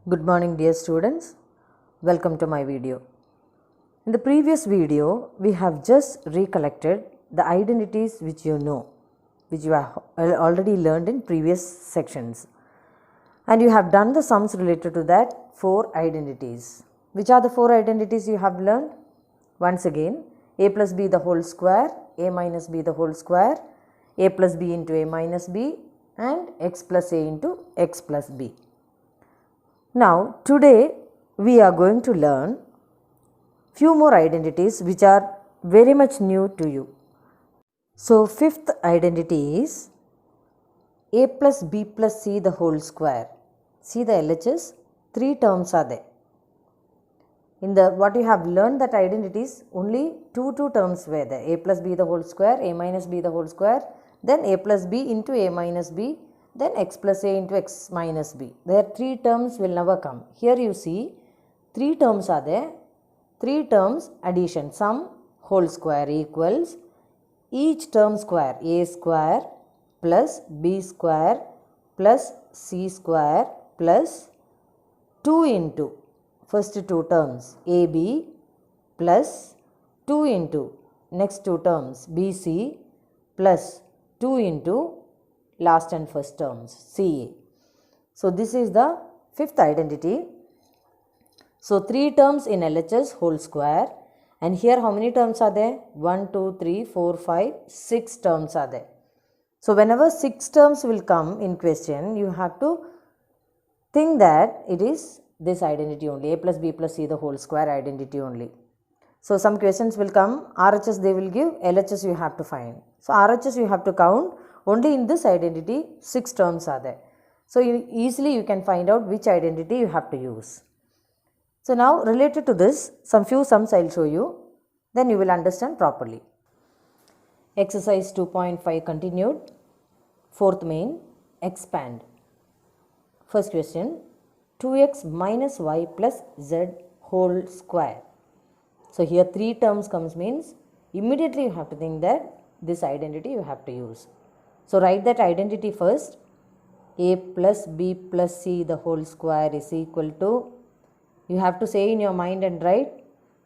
Good morning dear students, welcome to my video. In the previous video, we have just recollected the identities which you know, which you have already learned in previous sections. And you have done the sums related to that 4 identities. Which are the 4 identities you have learned? Once again, a plus b the whole square, a minus b the whole square, a plus b into a minus b, and x plus a into x plus b. Now, today we are going to learn few more identities which are very much new to you. So, fifth identity is a plus b plus c the whole square. See the LHS, 3 terms are there. In the what you have learned that identities, only two terms were there, a plus b the whole square, a minus b the whole square, then a plus b into a minus b, then x plus a into x minus b. There 3 terms will never come. Here you see 3 terms are there, 3 terms addition, sum whole square equals each term square, a square plus b square plus c square plus 2 into first 2 terms ab plus 2 into next 2 terms bc plus 2 into last and first terms CA. So, this is the fifth identity. So, 3 terms in LHS whole square, and here how many terms are there? 1, 2, 3, 4, 5, 6 terms are there. So, whenever 6 terms will come in question, you have to think that it is this identity only, a plus b plus c the whole square identity only. So, some questions will come, RHS they will give, LHS you have to find. So, RHS you have to count. Only in this identity 6 terms are there. So, easily you can find out which identity you have to use. So, now related to this, some few sums I will show you, then you will understand properly. Exercise 2.5 continued, 4th main, expand. First question, 2x minus y plus z whole square. So, here 3 terms comes means immediately you have to think that this identity you have to use. So, write that identity first, a plus b plus c the whole square is equal to, you have to say in your mind and write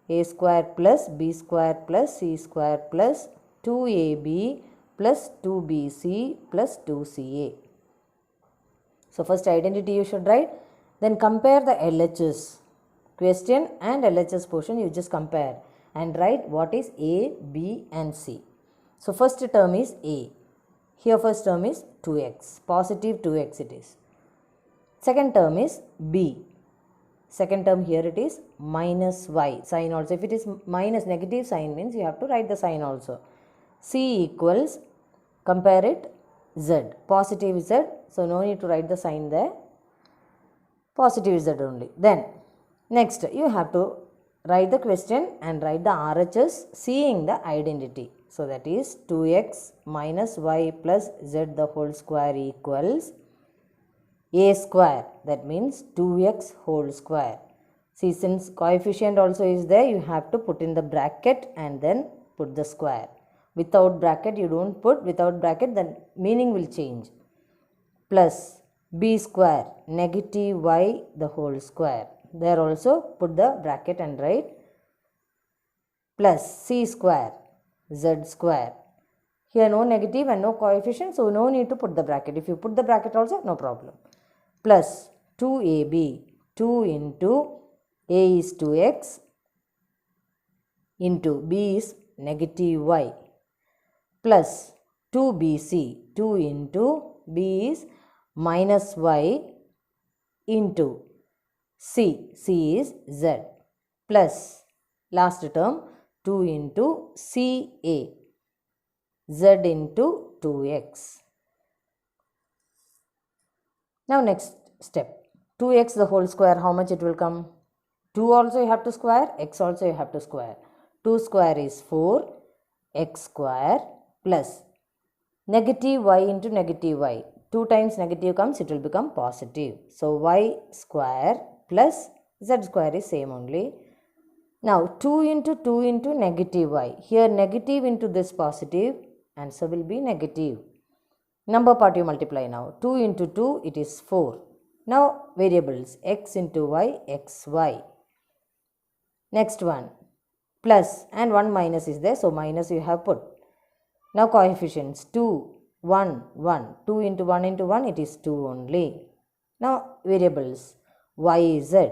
a square plus b square plus c square plus 2ab plus 2bc plus 2ca. So, first identity you should write, then compare the LHS question and LHS portion, you just compare and write what is a, b and c. So, first term is a. Here first term is 2x, positive 2x it is. Second term is b. Second term here it is minus y, sign also. If it is minus negative sign means you have to write the sign also. C equals, compare it, z, positive z. So, no need to write the sign there, positive z only. Then next you have to write the question and write the RHS seeing the identity. So, that is 2x minus y plus z the whole square equals a square, that means 2x whole square. See, since coefficient also is there, you have to put in the bracket and then put the square. Without bracket you do not put, without bracket then meaning will change. Plus b square negative y the whole square. There also put the bracket and write plus c square z square. Here no negative and no coefficient, so no need to put the bracket. If you put the bracket also, no problem. Plus 2ab, 2 into a is 2x into b is negative y plus 2bc, 2 into b is minus y into c, c is z plus last term 2 into ca, z into 2x. Now, next step, 2x the whole square, how much it will come? 2 also you have to square, x also you have to square. 2 square is 4, x square plus negative y into negative y. 2 times negative comes, it will become positive. So, y square plus z square is same only. Now, 2 into negative y. Here negative into this positive, answer will be negative. Number part you multiply now. 2 into 2 it is 4. Now variables x into y, xy. Next one, plus and 1 minus is there, so minus you have put. Now coefficients 2, 1, 1. 2 into 1 into 1, it is 2 only. Now variables y, z.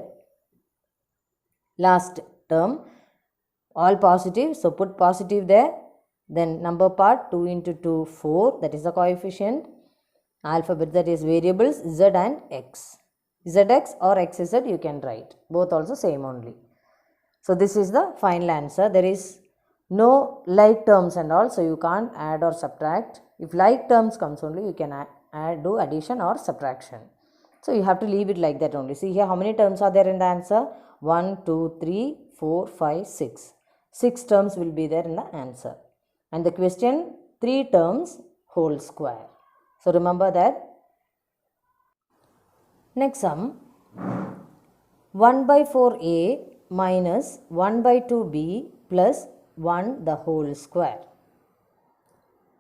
Last term all positive, so put positive there. Then number part 2 into 2, 4, that is the coefficient. Alphabet, that is variables z and x. Zx or xz you can write, both also same only. So this is the final answer. There is no like terms and all, so you can't add or subtract. If like terms comes only, you can do addition or subtraction. So you have to leave it like that only. See here, how many terms are there in the answer? 1, 2, 3, 4, 5, 6. 6 terms will be there in the answer. And the question, 3 terms whole square. So remember that. Next sum, 1 by 4a minus 1 by 2b plus 1 the whole square.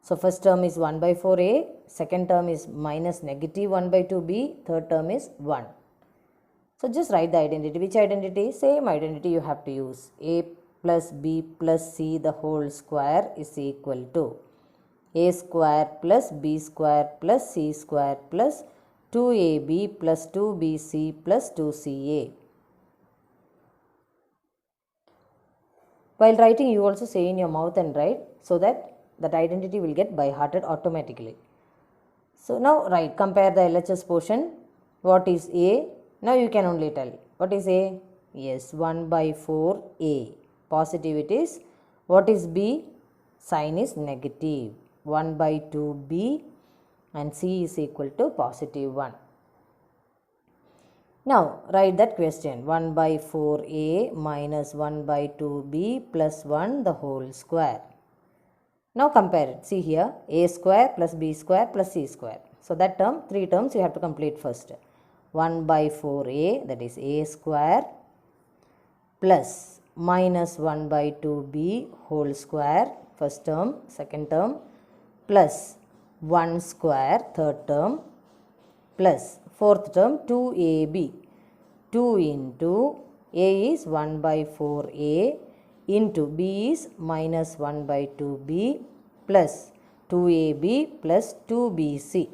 So first term is 1 by 4a, second term is minus negative 1 by 2b, third term is 1. So just write the identity. Which identity? Same identity you have to use. A plus b plus c the whole square is equal to a square plus b square plus c square plus 2ab plus 2bc plus 2ca. While writing, you also say in your mouth and write, so that that identity will get by hearted automatically. So now write, compare the LHS portion. What is A? Now you can only tell. What is A? Yes, 1 by 4A. Positive it is. What is B? Sign is negative. 1 by 2B and C is equal to positive 1. Now write that question, 1 by 4a minus 1 by 2b plus 1 the whole square. Now compare it. See here, a square plus b square plus c square. So that term, 3 terms you have to complete first. 1 by 4a, that is a square, plus minus 1 by 2b whole square, first term, second term, plus 1 square, third term, plus fourth term 2ab. 2 into a is 1 by 4a into b is minus 1 by 2b plus 2ab plus 2bc.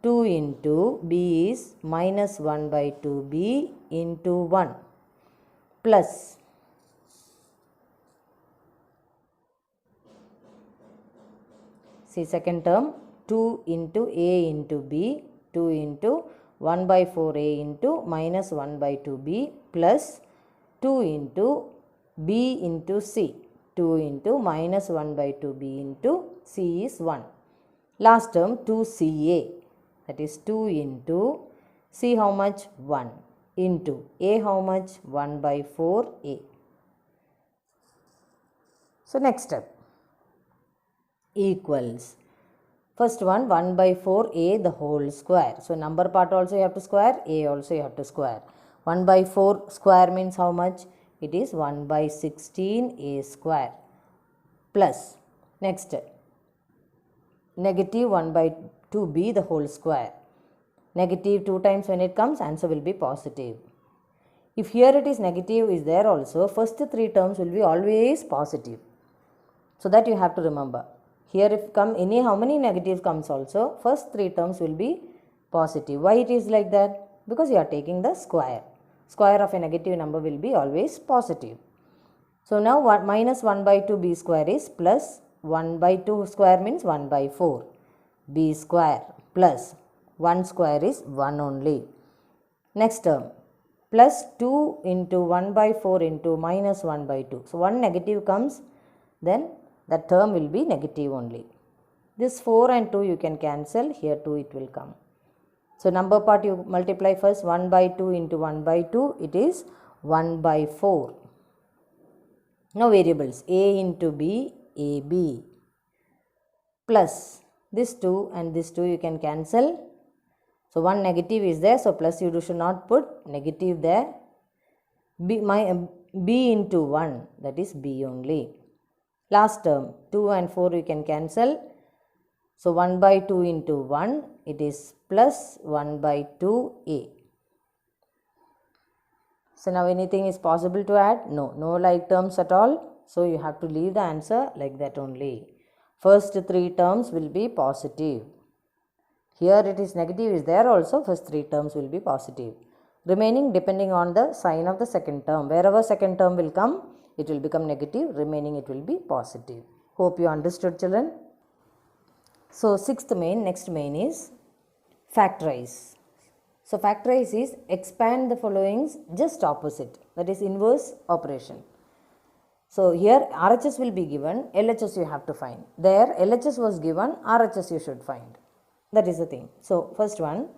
2 into b is minus 1 by 2b into 1 plus see second term 2 into a into b, 2 into 1 by 4a into minus 1 by 2b plus 2 into b into c, 2 into minus 1 by 2b into c is 1. Last term 2ca, that is 2 into c how much? 1 into a how much? 1 by 4a. So next step, equals. First one, 1 by 4a the whole square. So number part also you have to square, a also you have to square. 1 by 4 square means how much? It is 1 by 16a square plus next negative 1 by 2b the whole square. Negative 2 times when it comes, answer will be positive. If here it is negative is there also, first 3 terms will be always positive. So that you have to remember. Here if come any how many negatives comes also, first 3 terms will be positive. Why it is like that? Because you are taking the square. Square of a negative number will be always positive. So now what minus 1 by 2 b square is plus 1 by 2 square means 1 by 4 b square plus 1 square is 1 only. Next term plus 2 into 1 by 4 into minus 1 by 2. So 1 negative comes, then that term will be negative only. This 4 and 2 you can cancel, here 2 it will come. So number part you multiply first, 1 by 2 into 1 by 2, it is 1 by 4. Now variables a into b, ab plus this 2 and this 2 you can cancel. So 1 negative is there, so plus you should not put negative there. B into 1, that is b only. Last term 2 and 4 you can cancel. So 1 by 2 into 1, it is plus 1 by 2a. So now anything is possible to add? No, no like terms at all. So you have to leave the answer like that only. First 3 terms will be positive. Here it is negative is there also, first 3 terms will be positive. Remaining depending on the sign of the second term. Wherever second term will come, it will become negative. Remaining it will be positive. Hope you understood, children. So next main is factorize. So factorize is expand the followings just opposite, that is inverse operation. So here RHS will be given, LHS you have to find. There LHS was given, RHS you should find. That is the thing. So first one,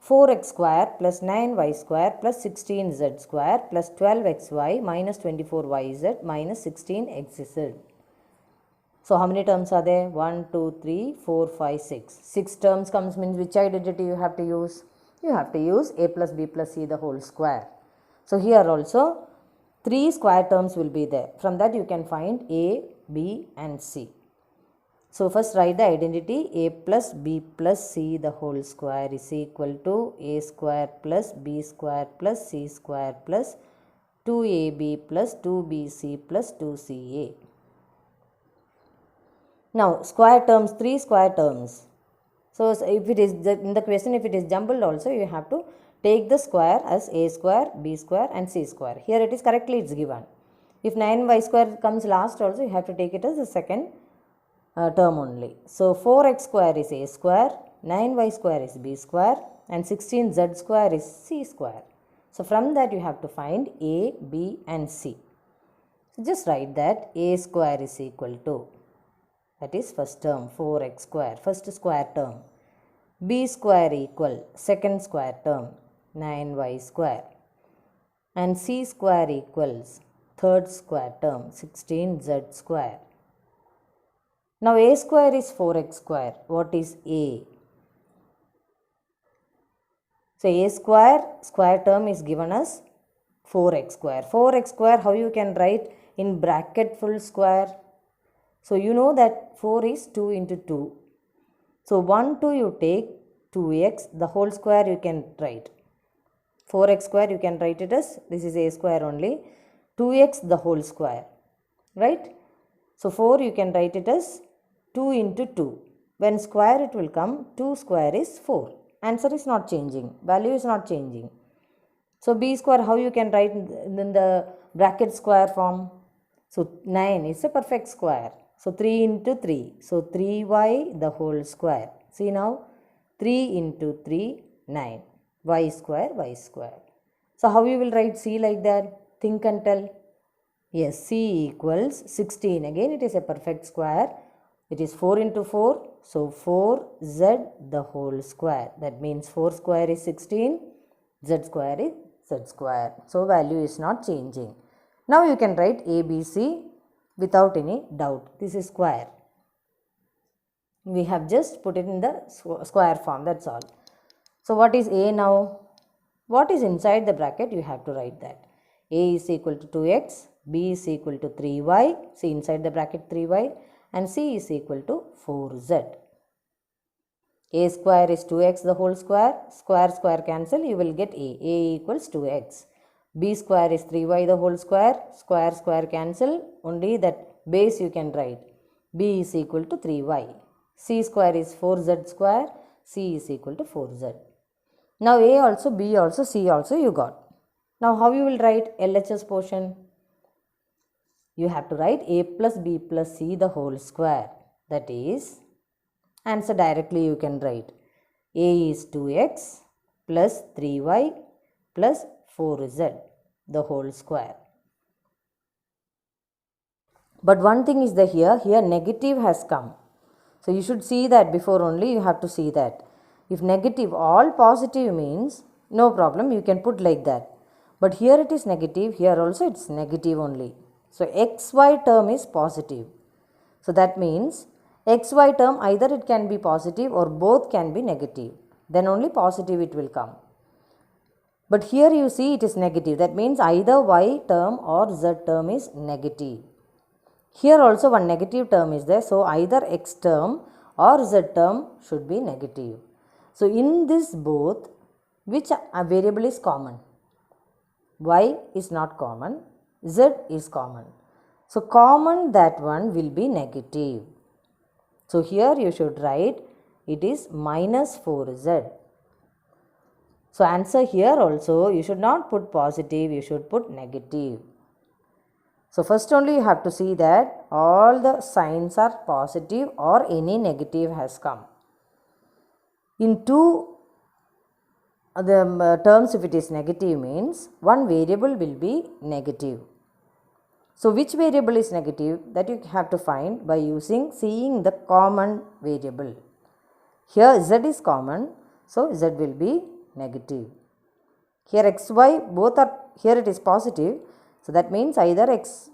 4x square plus 9y square plus 16z square plus 12xy minus 24yz minus 16xz. So how many terms are there? 1, 2, 3, 4, 5, 6. 6 terms comes means which identity you have to use? You have to use a plus b plus c the whole square. So here also 3 square terms will be there. From that you can find a, b and c. So first write the identity. A plus b plus c the whole square is equal to a square plus b square plus c square plus 2ab plus 2bc plus 2ca. Now square terms, 3 square terms. So if it is in the question, if it is jumbled also, you have to take the square as a square, b square and c square. Here it is correctly it's given. If 9y square comes last also, you have to take it as the second term only. So 4x square is a square, 9y square is b square and 16z square is c square. So from that you have to find a, b and c. So just write that a square is equal to, that is first term 4x square, first square term, b square equal second square term 9y square and c square equals third square term 16z square. Now a square is 4x square. What is a? So a square term is given as 4x square. 4x square how you can write in bracket full square? So you know that 4 is 2 into 2. So 1, 2 you take 2x, the whole square you can write. 4x square you can write it as, this is a square only, 2x the whole square, right? So 4 you can write it as 2 into 2. When square it will come, 2 square is 4. Answer is not changing, value is not changing. So b square how you can write in the bracket square form? So 9 is a perfect square. So 3 into 3. So 3y the whole square. See now 3 into 3, 9. Y square, y square. So how you will write c like that? Think and tell. Yes, c equals 16. Again it is a perfect square. It is 4 into 4. So 4z the whole square. That means 4 square is 16. Z square is z square. So value is not changing. Now you can write ABC without any doubt. This is square. We have just put it in the square form, that's all. So what is A now? What is inside the bracket? You have to write that. A is equal to 2x, B is equal to 3y, see inside the bracket 3y, and C is equal to 4z. A square is 2x the whole square, square cancel, you will get A equals 2x. B square is 3y the whole square, square cancel, only that base you can write. B is equal to 3y. C square is 4z square, C is equal to 4z. Now A also, B also, C also you got. Now how you will write LHS portion? You have to write A plus B plus C the whole square. That is, answer directly you can write. A is 2x plus 3y plus 4z the whole square. But one thing is that here negative has come. So you should see that before only, you have to see that. If negative, all positive means no problem, you can put like that. But here it is negative, here also it's negative only. So xy term is positive. So that means xy term either it can be positive or both can be negative. Then only positive it will come. But here you see it is negative. That means either y term or z term is negative. Here also one negative term is there. So either x term or z term should be negative. So in this both, which variable is common? y is not common, z is common. So common that one will be negative. So here you should write it is minus 4z. So answer here also you should not put positive, you should put negative. So first only you have to see that all the signs are positive or any negative has come. In two terms, if it is negative means one variable will be negative. So which variable is negative, that you have to find by seeing the common variable. Here z is common, so z will be negative. Here x, y both are, here it is positive, so that means either x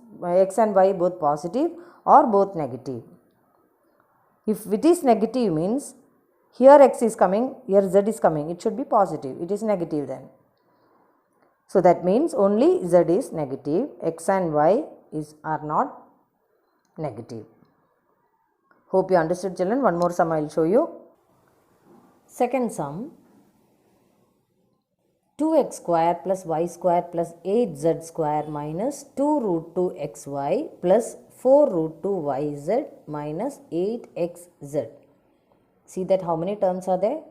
and y both positive or both negative. If it is negative means here x is coming, here z is coming, it should be positive, it is negative then. So that means only z is negative, x and y are not negative. Hope you understood, children. One more sum I will show you. Second sum, 2x square plus y square plus 8z square minus 2 root 2 xy plus 4 root 2 yz minus 8xz. See that how many terms are there?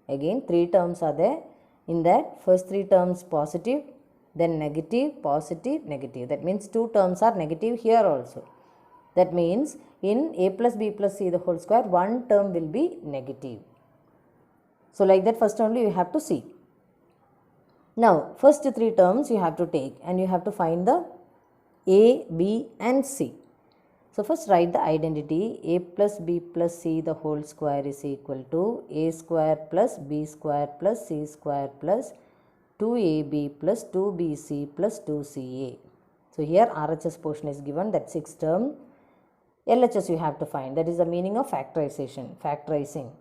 Again 3 terms are there. In that first 3 terms positive, then negative, positive, negative. That means 2 terms are negative here also. That means in a plus b plus c the whole square, one term will be negative. So like that first only you have to see. Now first 3 terms you have to take and you have to find the a, b and c. So first write the identity. A plus b plus c the whole square is equal to a square plus b square plus c square plus 2ab plus 2bc plus 2ca. So here RHS portion is given, that 6 term. LHS you have to find, that is the meaning of factorizing.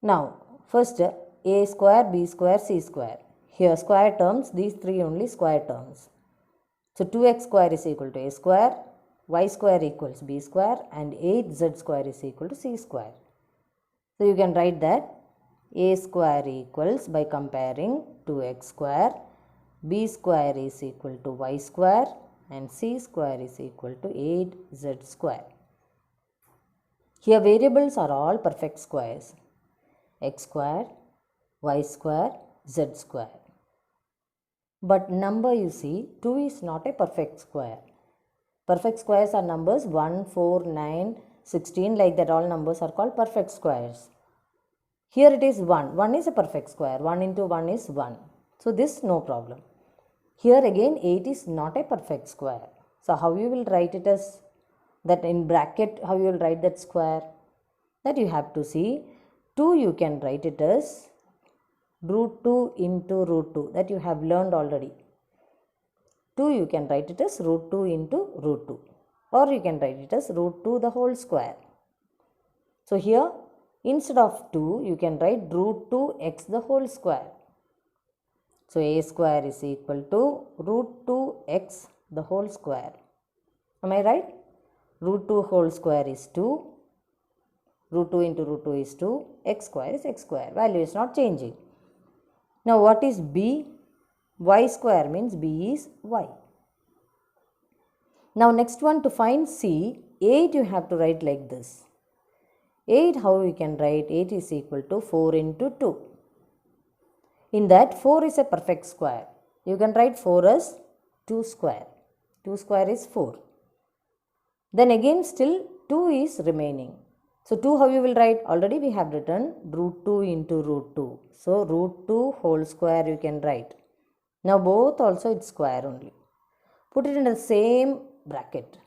Now first a square, b square, c square. Here square terms, these 3 only square terms. So 2x square is equal to a square, y square equals b square and 8z square is equal to c square. So you can write that a square equals, by comparing, 2x square, b square is equal to y square and c square is equal to 8z square. Here variables are all perfect squares, x square, y square, z square. But number you see 2 is not a perfect square. Perfect squares are numbers 1, 4, 9, 16, like that all numbers are called perfect squares. Here it is 1. 1 is a perfect square. 1 into 1 is 1. So this no problem. Here again 8 is not a perfect square. So how you will write it as that in bracket, how you will write that square? That you have to see. 2 you can write it as root 2 into root 2. That you have learned already. 2 you can write it as root 2 into root 2. Or you can write it as root 2 the whole square. So here instead of 2 you can write root 2x the whole square. So a square is equal to root 2x the whole square. Am I right? Root 2 whole square is 2. Root 2 into root 2 is 2. X square is x square. Value is not changing. Now what is b? Y square means b is y. Now next one, to find c, 8 you have to write like this. 8 how you can write? 8 is equal to 4 into 2. In that 4 is a perfect square. You can write 4 as 2 square. 2 square is 4. Then again still 2 is remaining. So 2 how you will write? Already we have written root 2 into root 2. So root 2 whole square you can write. Now both also it's square only. Put it in the same bracket.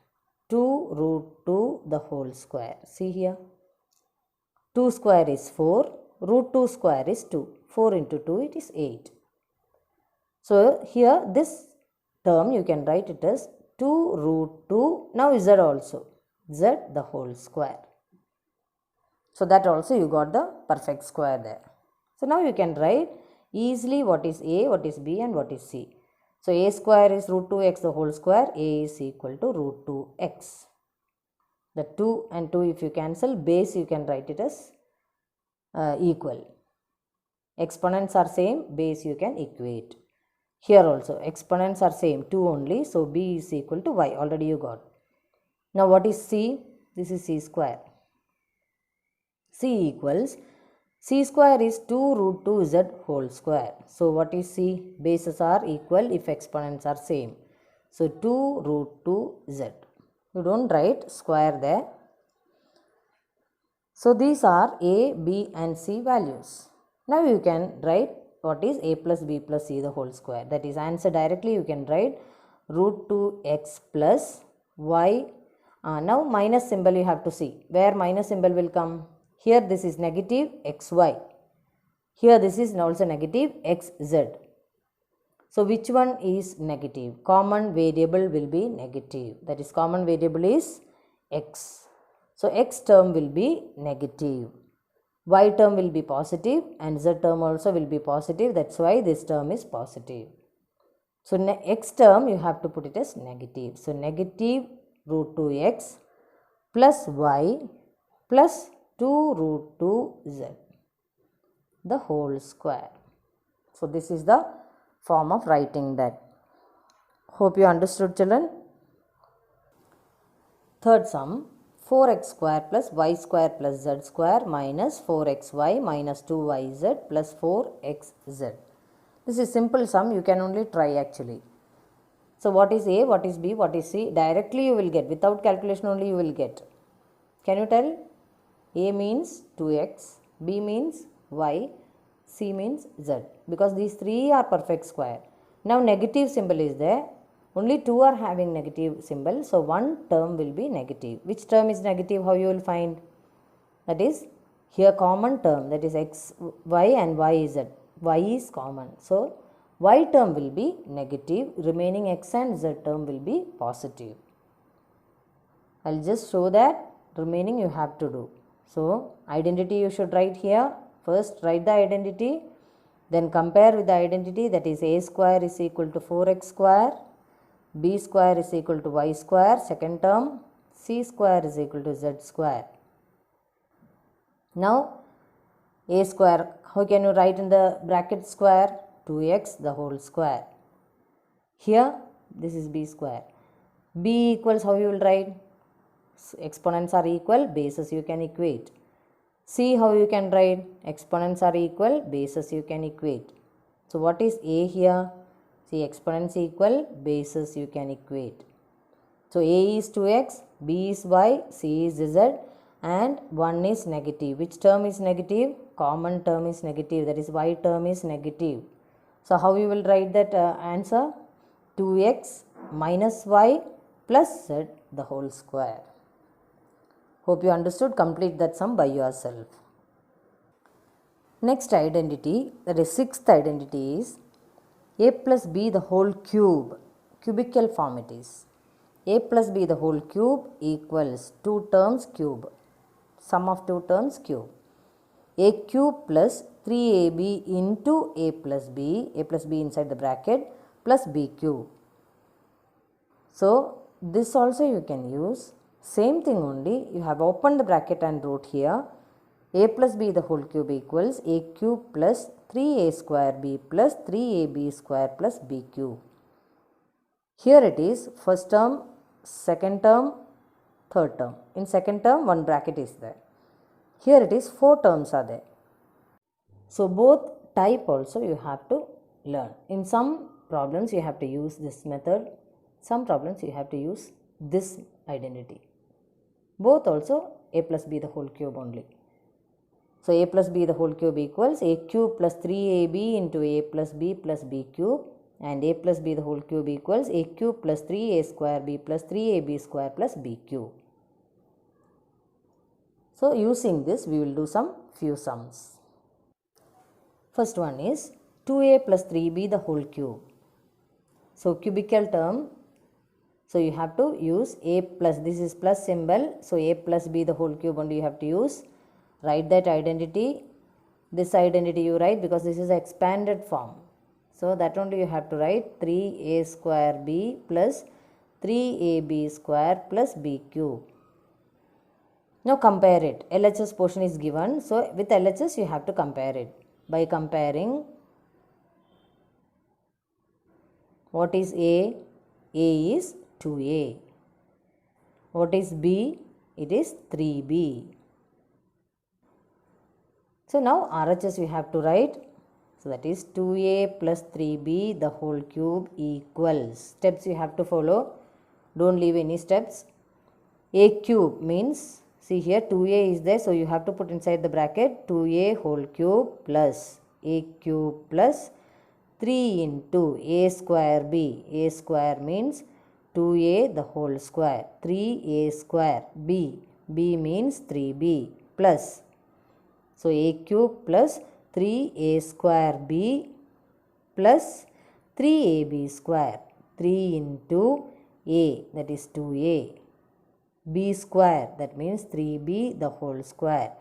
2 root 2 the whole square. See here. 2 square is 4. Root 2 square is 2. 4 into 2 it is 8. So here this term you can write it as 2 root 2. Now z also. Z the whole square. So that also you got the perfect square there. So now you can write easily what is a, what is b and what is c. So a square is root 2x the whole square. A is equal to root 2x. The 2 and 2 if you cancel, base you can write it as equal. Exponents are same, base you can equate. Here also exponents are same, 2 only, so b is equal to y, already you got. Now what is c? This is c square. C equals, c square is 2 root 2 z whole square. So what is c? Bases are equal if exponents are same. So 2 root 2 z. You don't write square there. So these are a, b and c values. Now you can write what is a plus b plus c the whole square. That is answer directly you can write root 2x plus y. Now minus symbol you have to see. Where minus symbol will come? Here this is negative xy. Here this is also negative xz. So which one is negative? Common variable will be negative. That is common variable is x. So x term will be negative. Y term will be positive and z term also will be positive. That's why this term is positive. So x term you have to put it as negative. So negative root 2x plus y plus 2 root 2z the whole square. So this is the form of writing that. Hope you understood, children. Third sum, 4x square plus y square plus z square minus 4xy minus 2yz plus 4xz. This is simple sum, you can only try actually. So what is a, what is b, what is c? Directly you will get, without calculation only you will get. Can you tell? A means 2x, b means y, c means z, because these three are perfect square. Now negative symbol is there, only two are having negative symbol, so one term will be negative. Which term is negative? How you will find? That is here common term, that is x, y and y z. Y is common, so y term will be negative, remaining x and z term will be positive. I will just show that, remaining you have to do. So identity you should write here. First write the identity, then compare with the identity, that is a square is equal to 4x square, b square is equal to y square, second term, c square is equal to z square. Now a square, how can you write in the bracket square? 2x the whole square. Here this is b square. B equals, how you will write? Exponents are equal, bases you can equate. C, how you can write? Exponents are equal, bases you can equate. So what is a here? See, exponents equal, bases you can equate. So a is 2x, b is y, c is z and 1 is negative. Which term is negative? Common term is negative, that is y term is negative. So how you will write that answer? 2x minus y plus z the whole square. Hope you understood. Complete that sum by yourself. Next identity, that is sixth identity, is a plus b the whole cube. Cubical form it is. A plus b the whole cube equals 2 terms cube. Sum of 2 terms cube. A cube plus 3ab into a plus b inside the bracket, plus b cube. So this also you can use. Same thing only, you have opened the bracket and wrote here a plus b the whole cube equals a cube plus 3a square b plus 3ab square plus b cube. Here it is first term, second term, third term. In second term one bracket is there. Here it is 4 terms are there. So both type also you have to learn. In some problems you have to use this method, some problems you have to use this identity. Both also a plus b the whole cube only. So a plus b the whole cube equals a cube plus 3ab into a plus b cube, and a plus b the whole cube equals a cube plus 3a square b plus 3ab square plus b cube. So using this we will do some few sums. First one is 2a plus 3b the whole cube. So cubical term, so you have to use a plus, this is plus symbol, so a plus b the whole cube only you have to use. Write that identity, this identity you write because this is expanded form. So that only you have to write 3a square b plus 3ab square plus b cube. Now compare it, LHS portion is given, so with LHS you have to compare it. By comparing What is A? A is 2A. What is B? It is 3B. So now RHS we have to write. So that is 2A plus 3B the whole cube equals. Steps you have to follow. Don't leave any steps. A cube means, see here 2A is there, so you have to put inside the bracket 2A whole cube plus A cube plus 3 into A square B. A square means 2A the whole square. 3A square B. B means 3B plus. So A cube plus 3A square B plus 3AB square. 3 into A, that is 2A. B square, that means 3B the whole square.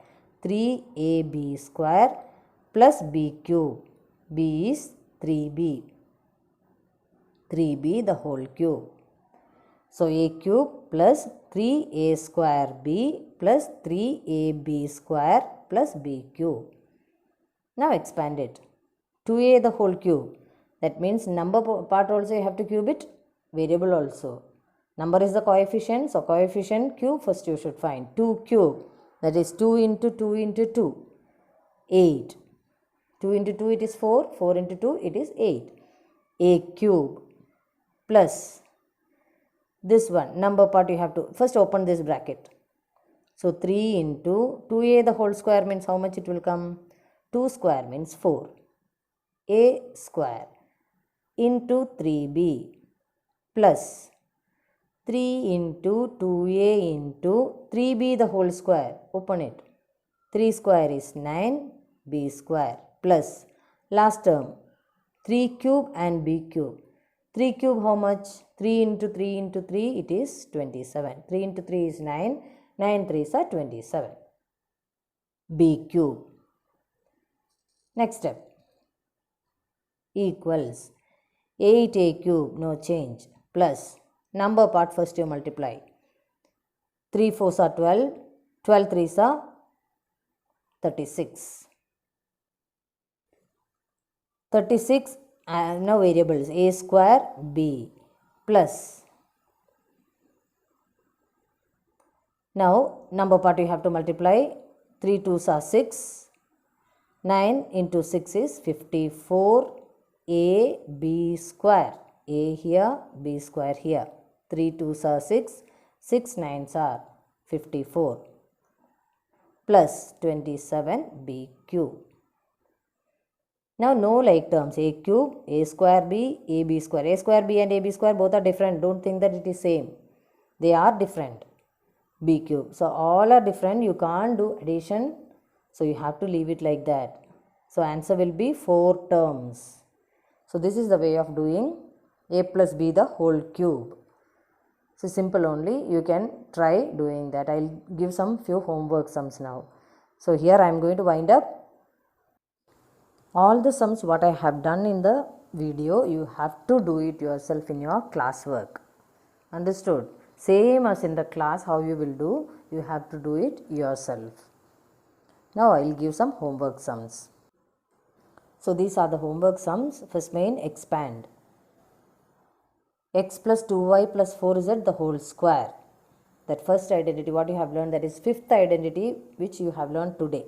3AB square plus B cube. B is 3B. 3B the whole cube. So A cube plus 3A square B plus 3AB square plus B cube. Now expand it. 2A the whole cube. That means number part also you have to cube it. Variable also. Number is the coefficient. So coefficient cube first you should find. 2 cube. That is 2 into 2 into 2. 8. 2 into 2 it is 4. 4 into 2 it is 8. A cube plus this one. Number part you have to first open this bracket. So 3 into 2A the whole square means how much it will come? 2 square means 4. A square into 3B plus 3 into 2A into 3B the whole square. Open it. 3 square is 9. B square plus last term 3 cube and B cube. 3 cube how much? 3 into 3 into 3 it is 27. 3 into 3 is 9. 9 3s are 27. B cube. Next step. Equals 8A cube, no change, plus number part first you multiply. 3 4s are 12. 12 3s are 36. 36 now variables A square B plus. Now number part you have to multiply. 3 2s are 6. 9 into 6 is 54. A B square. A here, B square here. 3 2s are 6. 6 9s are 54. Plus 27 B cube. Now no like terms. A cube, A square B, AB square. A square B and AB square both are different. Don't think that it is same. They are different. B cube. So all are different. You can't do addition. So you have to leave it like that. So answer will be 4 terms. So this is the way of doing A plus B the whole cube. So simple only. You can try doing that. I'll give some few homework sums now. So here I am going to wind up. All the sums what I have done in the video, you have to do it yourself in your classwork. Understood? Same as in the class how you will do, you have to do it yourself. Now I will give some homework sums. So these are the homework sums. First main, expand. X plus 2y plus 4z the whole square. That first identity what you have learned, that is fifth identity which you have learned today.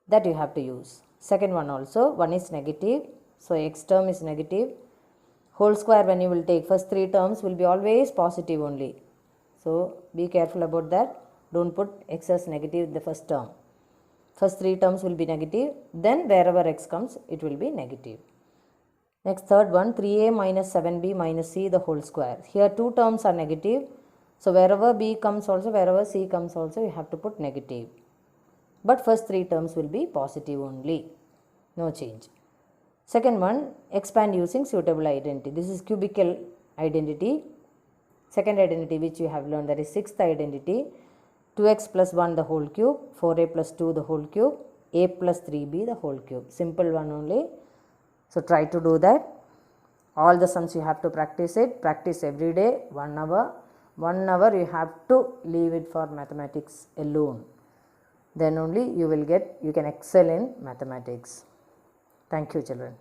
That you have to use. Second one also, one is negative. So x term is negative. Whole square when you will take, first 3 terms will be always positive only. So be careful about that. Don't put x as negative in the first term. First 3 terms will be negative. Then wherever x comes, it will be negative. Next third one, 3a minus 7b minus c the whole square. Here 2 terms are negative. So wherever b comes also, wherever c comes also, you have to put negative. But first 3 terms will be positive only. No change. Second one, expand using suitable identity. This is cubical identity. Second identity which you have learned, that is sixth identity. 2x plus 1 the whole cube, 4a plus 2 the whole cube, a plus 3b the whole cube. Simple one only. So try to do that. All the sums you have to practice it. Practice every day, 1 hour. 1 hour you have to leave it for mathematics alone. Then only you can excel in mathematics. Thank you, children.